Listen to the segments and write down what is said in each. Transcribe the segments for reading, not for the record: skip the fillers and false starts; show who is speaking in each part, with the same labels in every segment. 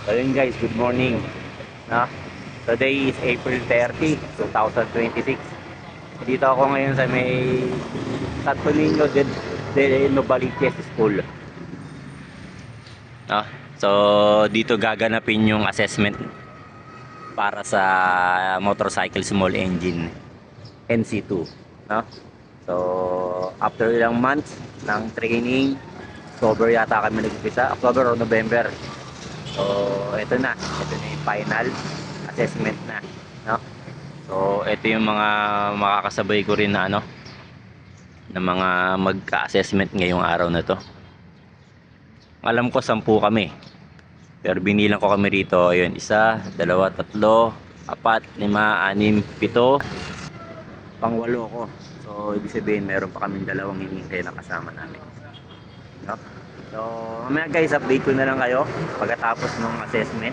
Speaker 1: So yun guys, good morning. No? Today is April 30, 2026. Dito ako ngayon sa may Santo Niño de Novaliches School. No? So dito gaganapin yung assessment para sa motorcycle small engine NC2. No? So after ilang months ng training, October yata kami nag-umpisa, October o November. So ito na yung final assessment na, no? So ito yung mga makakasabay ko rin na na mga magka-assessment ngayong araw na to. Alam ko 10 kami. Pero binilang ko kami rito, ayun, 1, 2, 3, 4, 5, 6, 7, pang-8 ko. So ibig sabihin meron pa kaming 2 hinihintay na kasama namin, no? So mamaya guys, update ko na lang kayo pagkatapos ng assessment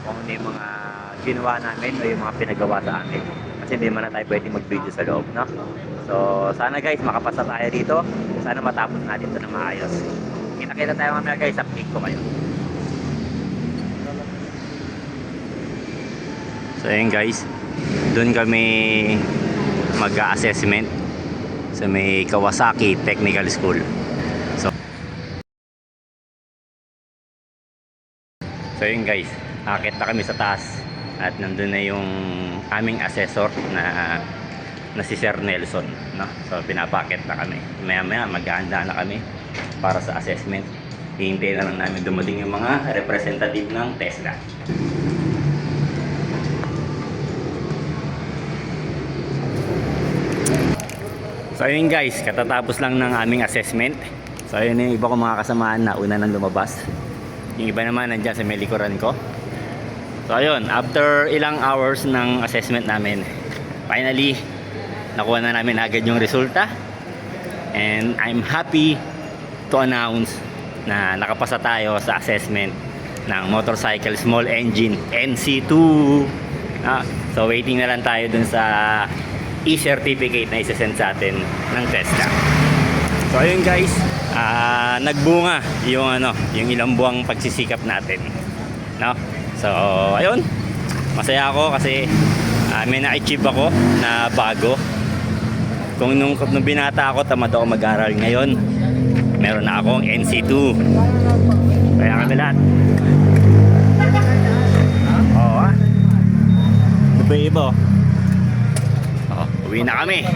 Speaker 1: kung ano yung mga ginawa namin o yung mga pinagawa sa amin, kasi hindi man na tayo pwede mag-video sa loob, no? So sana guys makapasa tayo dito, sana matapos natin ito na maayos. Kita-kita tayo mamaya guys, update ko kayo. So ayun guys, doon kami mag-assessment sa may Kawasaki Technical School. So yun guys, akit na kami sa taas at nandun na yung aming assessor na si Sir Nelson, no? So pinapakit na kami. Maya maghahanda na kami para sa assessment. Hihintayin na lang namin dumating yung mga representative ng Tesla. So yun guys, katatapos lang ng aming assessment. So yun yung iba kong mga kasamaan na una nang lumabas. Yung iba naman nandyan sa may likuran ko. So ayun, after ilang hours ng assessment namin, finally nakuha na namin agad yung resulta. And I'm happy to announce na nakapasa tayo sa assessment ng motorcycle small engine NC2. So waiting na lang tayo dun sa e-certificate na isa-send sa atin ng Tesla. So ayun guys, nagbunga yung yung ilang buwang pagsisikap natin, no? So ayun, masaya ako kasi may na-achieve ako na bago. Kung nung binata ako tamad ako mag-aral, ngayon meron na akong NC2. Kaya kami lahat. Oo, iba-iba. Uwi na kami.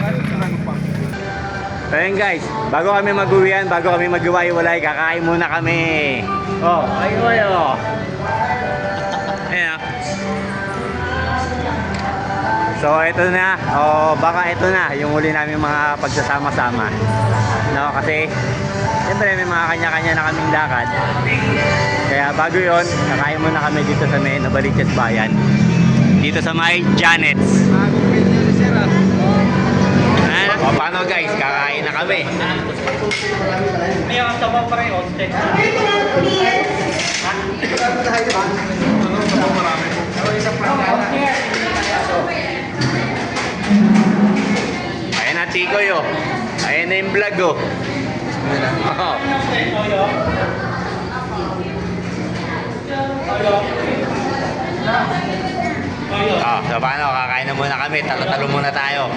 Speaker 1: So yun guys, bago kami mag-uwian, bago kami mag-iwalay, kakain muna kami. Kain kayo. Ayan. So ito na, baka ito na yung huli namin mga pagsasama-sama, no? Kasi siyempre may mga kanya-kanya na kaming lakad. Kaya bago yon, kakain muna kami dito sa may Novaliches Bayan, dito sa may Janet's. Paano guys, kakain na kami. May sabaw pa rin, ostek. Ayan na Tikoy, ayan na yung vlog, so paano, kakain na muna kami, talo-talo muna tayo.